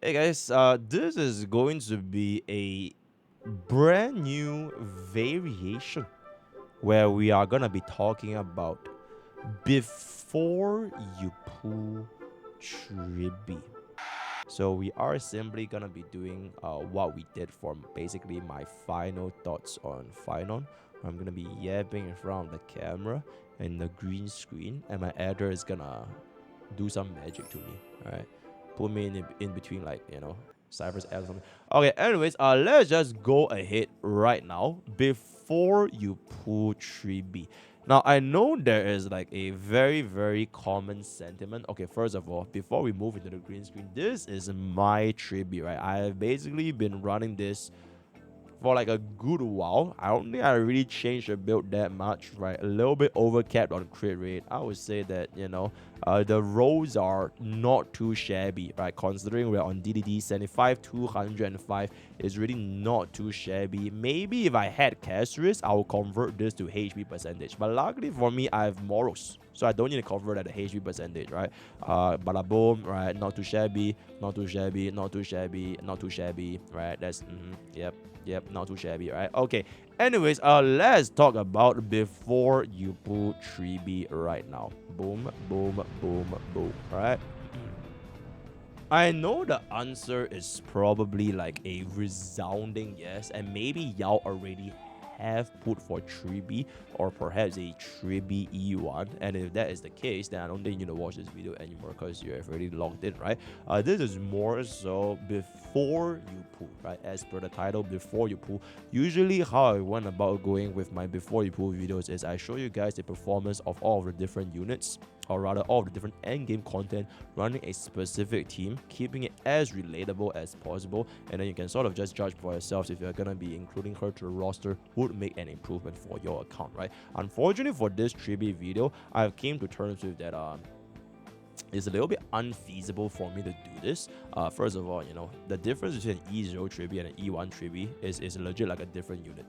Hey guys, this is going to be a brand new variation where we are gonna be talking about before you pull Tribbie. So we are simply gonna be doing what we did for basically my final thoughts on phainon. I'm gonna be yapping in front of the camera and the green screen, and my editor is gonna do some magic to me. All right, put me in between, like, Cypher's ad or something. Okay, anyways, let's just go ahead right now before you pull Tribbie. Now, I know there is like a very, very common sentiment. Okay, first of all, before we move into the green screen, this is my Tribbie, right? I have basically been running this for like a good while. I don't think I really changed the build that much, right? A little bit overcapped on crit rate. I would say that, the rolls are not too shabby, right? Considering we're on DDD 75, 205 is really not too shabby. Maybe if I had Casuist, I will convert this to HP percentage. But luckily for me, I have morals. So I don't need to convert at the HP percentage, right? Bada boom, right? Not too shabby, not too shabby, not too shabby, not too shabby, right? That's, Yep, not too shabby, right? Okay. Anyways, let's talk about before you pull Tribbie right now. Boom, boom, boom, boom, right? I know the answer is probably like a resounding yes, and maybe y'all already have put for Tribbie or perhaps a Tribbie E1, and if that is the case, then I don't think you need to watch this video anymore because you have already logged in, right? This is more so before you pull, right? As per the title, before you pull. Usually how I went about going with my before you pull videos is I show you guys the performance of all of the different units, or rather all of the different endgame content running a specific team, keeping it as relatable as possible, and then you can sort of just judge for yourselves if you're gonna be including her to the roster would make an improvement for your account, right? Unfortunately for this Tribbie video, I've came to terms with that it's a little bit unfeasible for me to do this. First of all, the difference between an E0 Tribbie and an E1 Tribbie is legit like a different unit.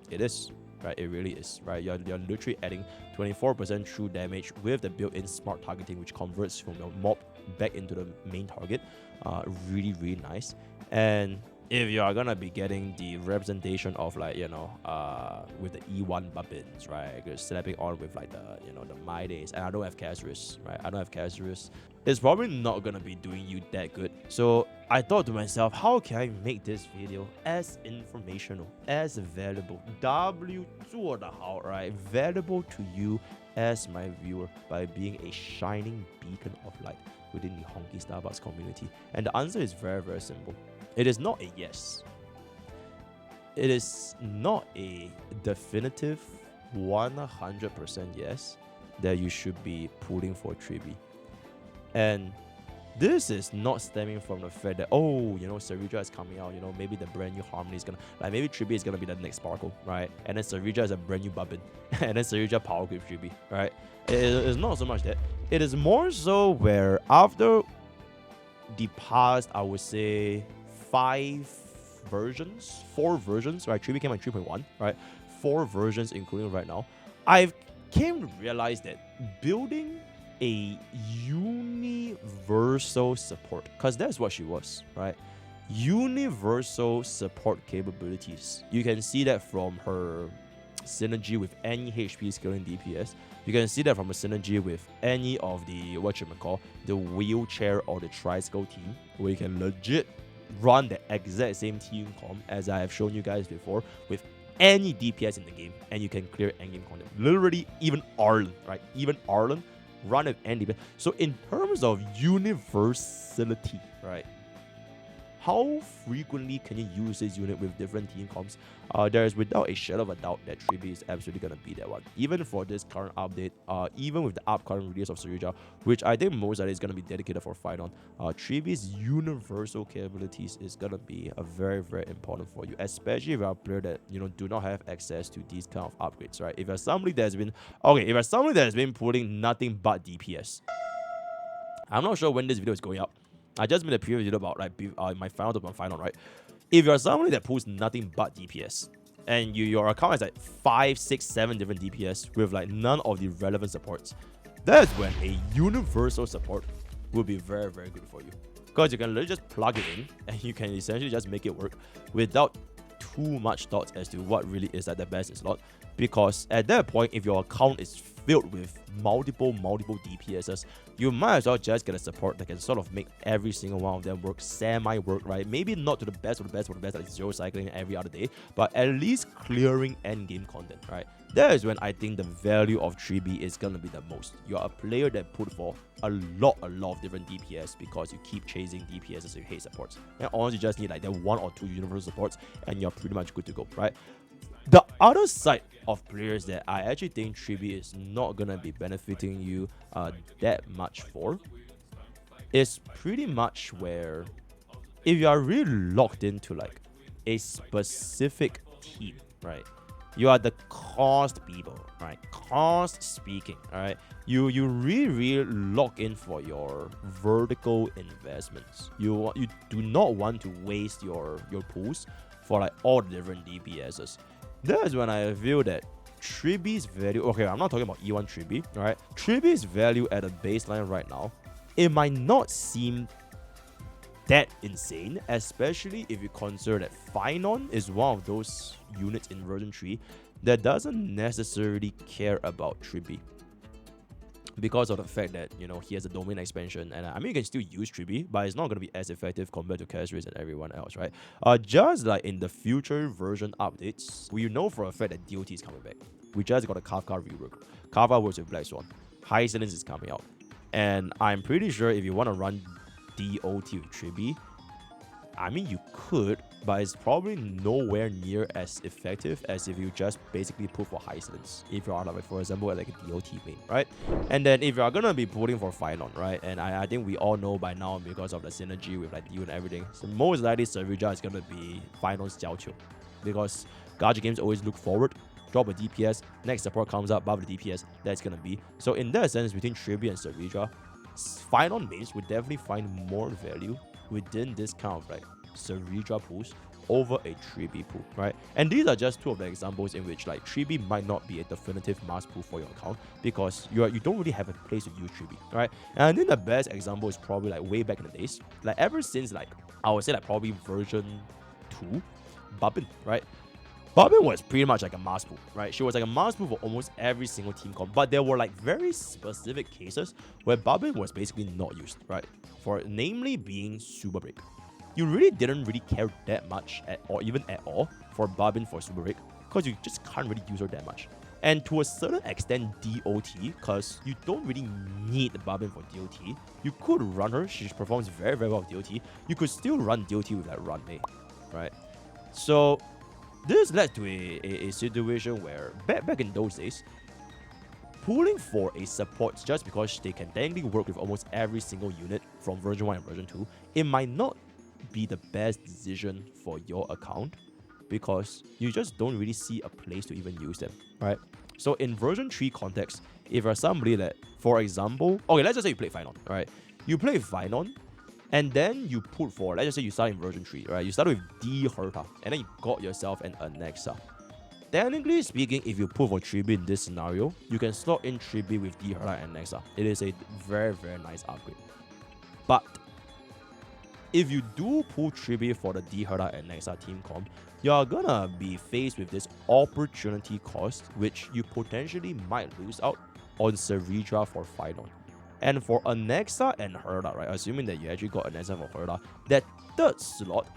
It is, right? It really is, right? You're literally adding 24% true damage with the built-in smart targeting, which converts from your mob back into the main target. Really, really nice. And if you are gonna be getting the representation of, like, with the E1 bubbins, right? You're slapping on with like the My Days, and I don't have Casuist, right? I don't have Casuist. It's probably not gonna be doing you that good. So I thought to myself, how can I make this video as informational, as valuable, W 做得好, right? Valuable to you as my viewer by being a shining beacon of light within the Honkai Starbucks community. And the answer is very, very simple. It is not a yes. It is not a definitive 100% yes that you should be pulling for Tribbie. And this is not stemming from the fact that, Sarija is coming out, maybe the brand new Harmony is gonna, like, maybe Tribbie is gonna be the next Sparkle, right? And then Sarija is a brand new Bubbin, and then Sarija power grip Tribbie, right? It's not so much that. It is more so where after the past, I would say, 4 versions, right? Tribbie came at 3.1, right? 4 versions, including right now. I've came to realize that building a universal support, because that's what she was, right? Universal support capabilities. You can see that from her synergy with any HP scaling DPS. You can see that from a synergy with any of the the wheelchair or the tricycle team, where you can legit run the exact same team comp as I have shown you guys before with any DPS in the game, and you can clear endgame content. Literally, even Arlen, right? Even Arlen run with any DPS. So in terms of universality, right? How frequently can you use this unit with different team comps? There is without a shadow of a doubt that Tribbie is absolutely going to be that one. Even for this current update, even with the upcoming release of Sarija, which I think most of it is going to be dedicated for phainon, Tribbie's universal capabilities is going to be a very, very important for you, especially if you're a player that, do not have access to these kind of upgrades, right? If you're somebody that's been putting nothing but DPS, I'm not sure when this video is going up. I just made a previous video about my final top on phainon, right? If you're somebody that pulls nothing but DPS, and your account has like 5, 6, 7 different DPS with like none of the relevant supports, that's when a universal support will be very, very good for you. because you can literally just plug it in and you can essentially just make it work without too much thoughts as to what really is like the best in slot. Because at that point, if your account is filled with multiple DPSs, you might as well just get a support that can sort of make every single one of them work, semi-work, right? Maybe not to the best of the best like zero cycling every other day, but at least clearing endgame content, right? That is when I think the value of Tribbie is gonna be the most. You're a player that put for a lot of different DPS because you keep chasing DPS as you hate supports. And honestly, you just need like that 1 or 2 universal supports and you're pretty much good to go, right? The other side of players that I actually think Tribbie is not gonna be benefiting you that much for is pretty much where if you are really locked into like a specific team, right? You are the cost people, right? Cost speaking, right? You really lock in for your vertical investments. You do not want to waste your pools for like all the different DPSs. That's when I feel that Tribbie's value, okay, I'm not talking about E1 Tribbie, right? Tribbie's value at a baseline right now, it might not seem that insane, especially if you consider that phainon is one of those units in version 3 that doesn't necessarily care about Tribbie. Because of the fact that, you know, he has a domain expansion, and I mean, you can still use Tribbie, but it's not going to be as effective compared to Casris and everyone else, right? Just like in the future version updates, we know for a fact that DOT is coming back. We just got a Kafka rework. Kafka works with Black Swan. High Silence is coming out. And I'm pretty sure if you want to run DOT with Tribbie, I mean, you could, but it's probably nowhere near as effective as if you just basically put for High Silence. If you are, like, for example, like a DOT main, right? And then if you are going to be putting for phainon, right? And I think we all know by now because of the synergy with like Liyue and everything, so most likely Serija is going to be phainon's Jiaoqiu. Because gacha games always look forward, drop a DPS, next support comes up, buff the DPS, that's going to be. So in that sense, between Tribbie and Serija, phainon mains would definitely find more value within this kind of like Serija pools over a Tribbie pool, right? And these are just two of the examples in which like Tribbie might not be a definitive mass pool for your account because you don't really have a place to use Tribbie, right? And I think the best example is probably like way back in the days, like ever since like I would say like probably version 2, Babin, right? Babin was pretty much like a mass pool, right? She was like a mass pool for almost every single team comp, but there were like very specific cases where Babin was basically not used, right? For namely being Super Break. You really didn't really care that much or even at all for Babin for Super Break because you just can't really use her that much. And to a certain extent, DOT, because you don't really need Babin for DOT. You could run her, she performs very well with DOT. You could still run DOT with that run Mei, right? So this led to a situation where back in those days, pulling for a support just because they can technically work with almost every single unit from version 1 and version 2, it might not be the best decision for your account because you just don't really see a place to even use them, right? So in version 3 context, if you're somebody that, for example, okay, let's just say you play phainon, right? You play phainon, and then you put for, let's just say you start in version 3, right? You start with D Herta, and then you got yourself an Anexa. Technically speaking, if you put for Tribbie in this scenario, you can slot in Tribbie with D Herta and Anexa. It is a very nice upgrade. But if you do pull Tribbie for the D Herta and Anexa team comp, you're gonna be faced with this opportunity cost, which you potentially might lose out on Serija for phainon. And for Anexa and Herta, right, assuming that you actually got Anexa for Herta, that third slot,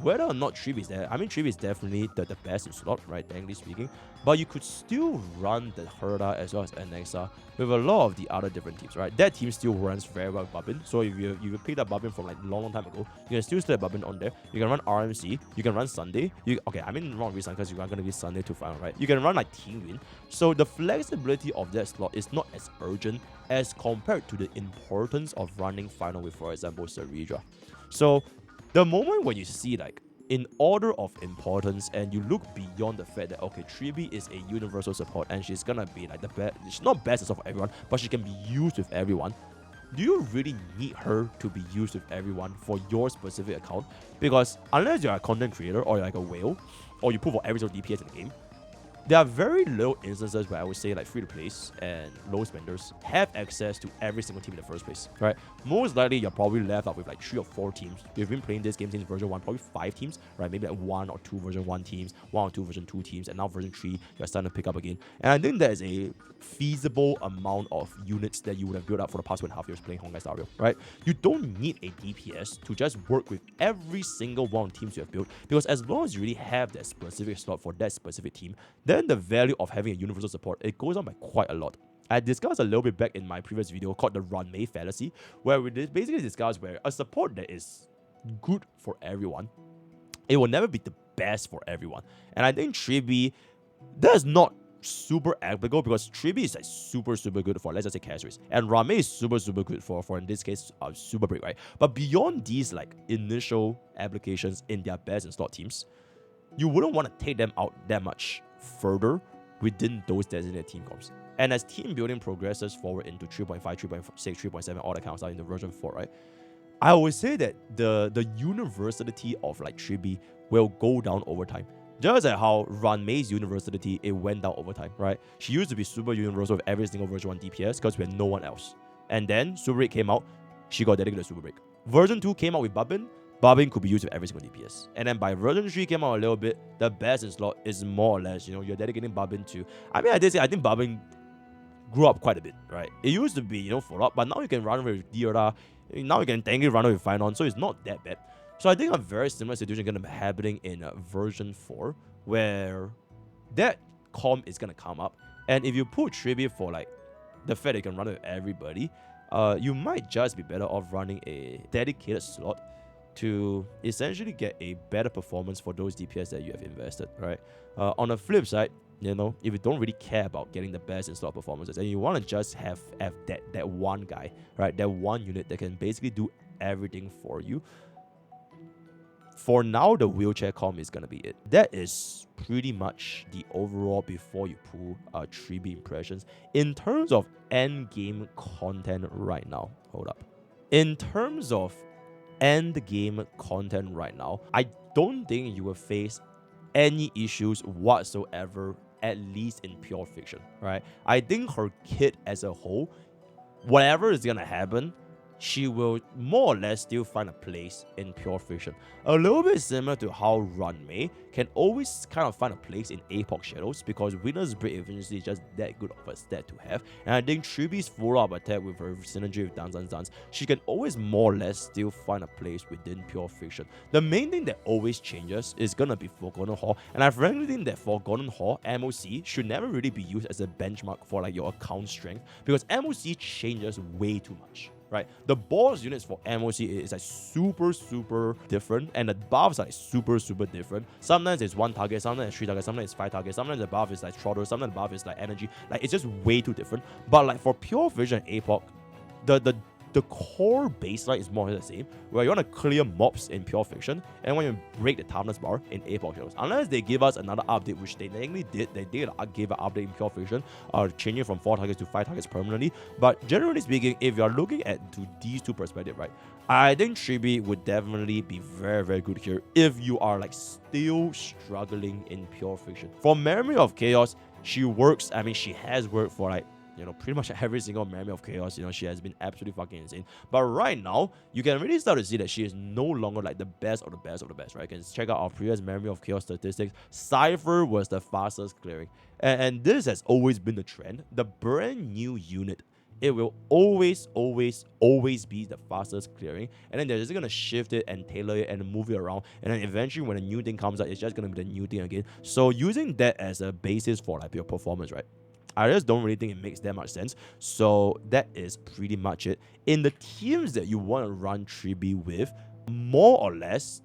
whether or not Tribbie is there, I mean, Tribbie is definitely the best in slot, right, technically speaking, but you could still run the Herta as well as Anexa with a lot of the other different teams, right? That team still runs very well with Babin, so if you picked up Babin from like long time ago, you can still slap Babin on there. You can run RMC, you can run Sunday, okay, I mean not Resun because you are going to be Sunday to phainon, right? You can run like Team Win, so the flexibility of that slot is not as urgent as compared to the importance of running phainon with, for example, Serija. So the moment when you see like in order of importance and you look beyond the fact that okay, Tribbie is a universal support and she's gonna be like the best, she's not best of everyone, but she can be used with everyone. Do you really need her to be used with everyone for your specific account? Because unless you're a content creator or you're like a whale, or you put for every single DPS in the game, There are very little instances where I would say like free-to-plays and low spenders have access to every single team in the first place, right? Most likely, you're probably left out with like 3 or 4 teams. You've been playing this game since version 1, probably 5 teams, right? Maybe like 1 or 2 version 1 teams, 1 or 2 version 2 teams, and now version 3, you're starting to pick up again. And I think that is a feasible amount of units that you would have built up for the past 1.5 years playing Honkai Star Rail, right? You don't need a DPS to just work with every single one of the teams you have built, because as long as you really have that specific slot for that specific team, then the value of having a universal support, it goes on by quite a lot. I discussed a little bit back in my previous video called the Runmei fallacy, where we basically discussed where a support that is good for everyone, it will never be the best for everyone. And I think Tribbie, that's not super applicable because Tribbie is like super good for, let's just say, Casuals, and Runmei is super good for in this case Super Break, right? But beyond these like initial applications in their best and slot teams, you wouldn't want to take them out that much further within those designated team comps. And as team building progresses forward into 3.5, 3.6, 3.7, all that kind of stuff into version 4, right? I would say that the universality of like Tribbie will go down over time. Just like how Runmei's universality, it went down over time, right? She used to be super universal with every single version 1 DPS because we had no one else. And then Super Break came out, she got dedicated to Super Break. Version 2 came out with Babin. Babin could be used with every single DPS. And then by version 3 came out a little bit, the best in slot is more or less, you're dedicating Babin to... I mean, I think Babin grew up quite a bit, right? It used to be, full up, but now you can run with Diora, now you can tanky run with phainon, so it's not that bad. So I think a very similar situation going to be happening in version 4, where that comp is going to come up. And if you put Tribbie for like the fact that you can run with everybody, you might just be better off running a dedicated slot to essentially get a better performance for those DPS that you have invested, right? On the flip side, if you don't really care about getting the best in slot performances and you want to just have that one guy, right, that one unit that can basically do everything for you, for now, the wheelchair comp is going to be it. That is pretty much the overall before you pull Tribbie impressions. In terms of end game content right now, hold up. In terms of end game content right now, I don't think you will face any issues whatsoever, at least in pure fiction, right? I think her kit as a whole, whatever is going to happen, she will more or less still find a place in pure fiction. A little bit similar to how Runmei can always kind of find a place in Epoch Shadows because Winner's Break efficiency is just that good of a stat to have. And I think Tribbie's full-up attack with her synergy with Dance, she can always more or less still find a place within pure fiction. The main thing that always changes is gonna be Forgotten Hall, and I frankly think that Forgotten Hall MOC should never really be used as a benchmark for like your account strength because MOC changes way too much. Right, the boss units for MOC is like super different, and the buffs are like super different. Sometimes it's 1 target, sometimes it's 3 targets, sometimes it's 5 targets, sometimes the buff is like throttle, sometimes the buff is like energy. Like it's just way too different. But like for pure vision Epoch, the core baseline is more or less the same, where you want to clear mobs in pure fiction, and when you break the toughness bar in Epoch Shadows. Unless they give us another update, which they technically did, they gave an update in pure fiction, changing from 4 targets to 5 targets permanently. But generally speaking, if you're looking at these two perspectives, right, I think Tribbie would definitely be very good here if you are like still struggling in pure fiction. For Memory of Chaos, she works, I mean, she has worked for like, pretty much every single Memory of Chaos, she has been absolutely fucking insane. But right now, you can really start to see that she is no longer like the best of the best of the best, right? You can check out our previous Memory of Chaos statistics. Cypher was the fastest clearing. And this has always been the trend. The brand new unit, it will always be the fastest clearing. And then they're just going to shift it and tailor it and move it around. And then eventually when a new thing comes out, it's just going to be the new thing again. So using that as a basis for like your performance, right? I just don't really think it makes that much sense. So that is pretty much it. In the teams that you want to run Tribbie with, more or less,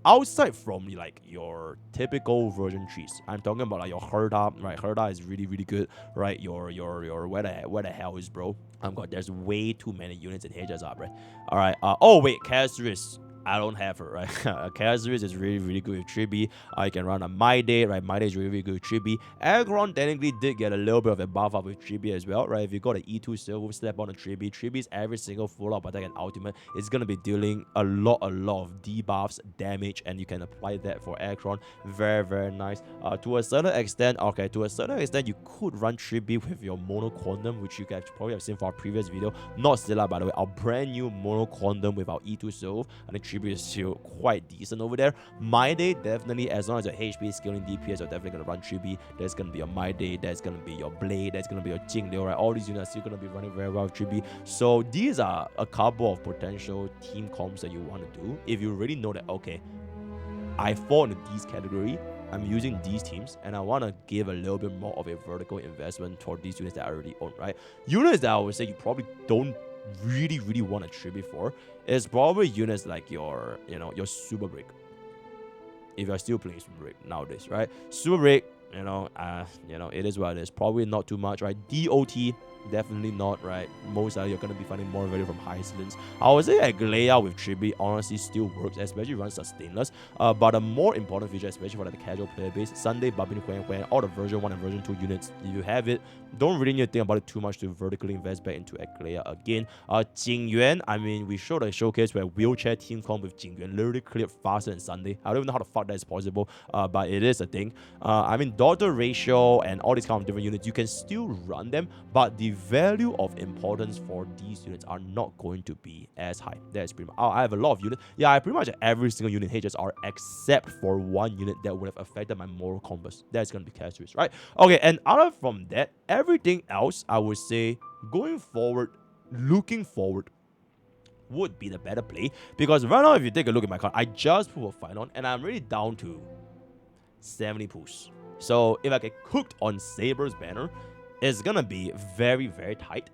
outside from like your typical version trees, I'm talking about like your Herda, right? Herda is really good, right? Your where the hell is bro? God, there's way too many units in here just up, right? All right. Oh wait, Casuals. I don't have her, right? Chaos is really, really good with Tribbie. You can run a My Day, right? My Day is really, really good with Tribbie. Aggron technically did get a little bit of a buff up with Tribbie as well, right? If you got an E2 Silver Step on a Tribbie, Tribbie's every single full-up attack and ultimate is going to be dealing a lot of debuffs, damage, and you can apply that for Aggron. Very, very nice. To a certain extent, you could run Tribbie with your Mono Quantum, which you guys probably have seen for our previous video. Not Stella, by the way, our brand new Mono Quantum with our E2 Silver. I think Tribbie is still quite decent over there. My Day, definitely, as long as your HP scaling DPS, you're definitely going to run Tribbie. There's going to be a My Day, there's going to be your Blade, there's going to be your Jingliu, right? All these units are still going to be running very well with Tribbie. So these are a couple of potential team comps that you want to do. If you already know that, okay, I fall into these category, I'm using these teams, and I want to give a little bit more of a vertical investment toward these units that I already own, right? Units that I would say you probably don't really want to Tribbie for is probably units like your Super Break. If you're still playing Super Break nowadays, right? Super Break, it is what it is. Probably not too much, right? DOT, definitely not, right? Most likely you're going to be finding more value from Hyslins. I would say Aglaya with Tribbie honestly still works, especially run sustainless. But a more important feature, especially for the casual player base, Sunday, Babin, Huen, all the version 1 and version 2 units, if you have it, don't really need to think about it too much to vertically invest back into Aglaya again. Jingyuan, I mean, we showed a showcase where wheelchair team comp with Jingyuan literally cleared faster than Sunday. I don't even know how the fuck that is possible, but it is a thing. I mean, daughter ratio and all these kind of different units, you can still run them, but the value of importance for these units are not going to be as high. That's pretty much. I have a lot of units. Yeah, I pretty much have every single unit HSR except for one unit that would have affected my moral compass. That's going to be Casuist, right? Okay, and other from that, everything else, I would say, going forward, looking forward, would be the better play. Because right now, if you take a look at my card, I just pulled a phainon, and I'm really down to 70 pulls. So if I get cooked on Saber's banner, it's gonna be very, very tight,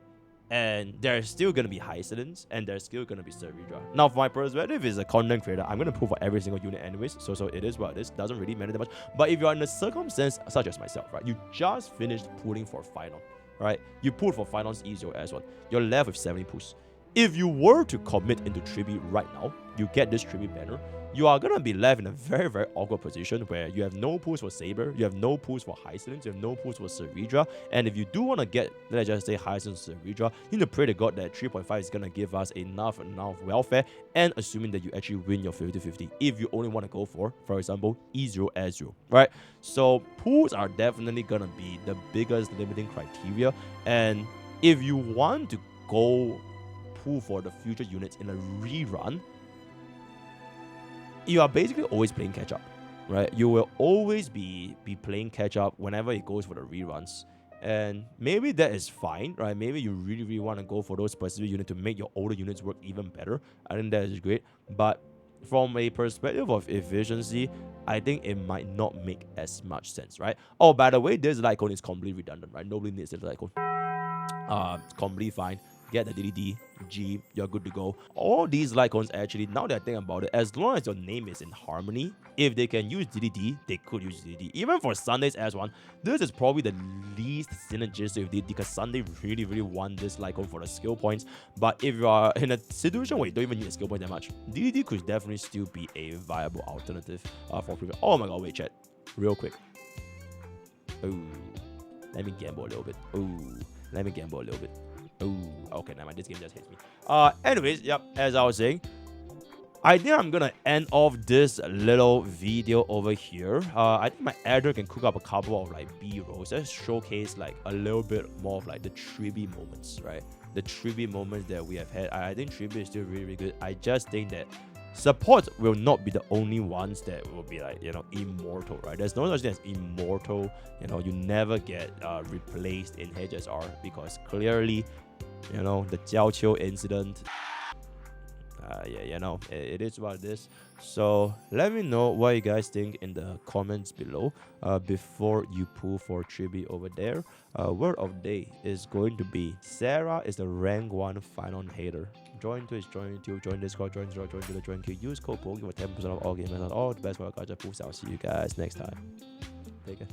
and there's still gonna be Hyslins, and there's still gonna be Servidra. Now, for my perspective, as a content creator, I'm gonna pull for every single unit anyways, so it is what it is. Doesn't really matter that much. But if you're in a circumstance such as myself, right, you just finished pulling for phainon, right? You pulled for phainon's easier as well. You're left with 70 pulls. If you were to commit into Tribbie right now, you get this Tribbie banner, you are going to be left in a very, very awkward position where you have no pulls for Saber, you have no pulls for Hyslins, you have no pulls for Servidra, and if you do want to get, let's just say, Hyslins and Servidra, you need to pray to God that 3.5 is going to give us enough welfare, and assuming that you actually win your 50-50, if you only want to go for example, E0 S0, right? So pulls are definitely going to be the biggest limiting criteria, and if you want to go pull for the future units in a rerun, you are basically always playing catch up, right? You will always be playing catch up whenever it goes for the reruns, and maybe that is fine, right? Maybe you really want to go for those specific units to make your older units work even better. I think that is great, but from a perspective of efficiency, I think it might not make as much sense, right? Oh, by the way, this Lycon is completely redundant, right? Nobody needs this Lycon. It's completely fine. Get the DDD, G, you're good to go. All these Lycons actually, now that I think about it, as long as your name is in harmony, if they can use DDD, they could use DDD. Even for Sunday's S1, this is probably the least synergistic with DDD because Sunday really want this Lycon for the skill points. But if you are in a situation where you don't even need a skill point that much, DDD could definitely still be a viable alternative for people. Oh my god, wait, chat. Real quick. Ooh. Let me gamble a little bit. Ooh. Let me gamble a little bit. Ooh, okay, never mind. This game just hates me. Anyways, yep, as I was saying, I think I'm gonna end off this little video over here. I think my editor can cook up a couple of like B-rolls. Let's showcase like a little bit more of like the Tribbie moments, right? The Tribbie moments that we have had. I think Tribbie is still really good. I just think that support will not be the only ones that will be like, immortal, right? There's no such thing as immortal. You never get replaced in HSR because clearly, the Jiao Qiu incident, it is what it is. So let me know what you guys think in the comments below before you pull for Tribbie over there. Word of day is going to be Sarah is the rank 1 phainon hater. Join Twitch, join YouTube, join Discord, join Discord, join Twitter, join Q. Use code POKE for 10% off all games and all the best for our gacha pools. I'll see you guys next time. Take care.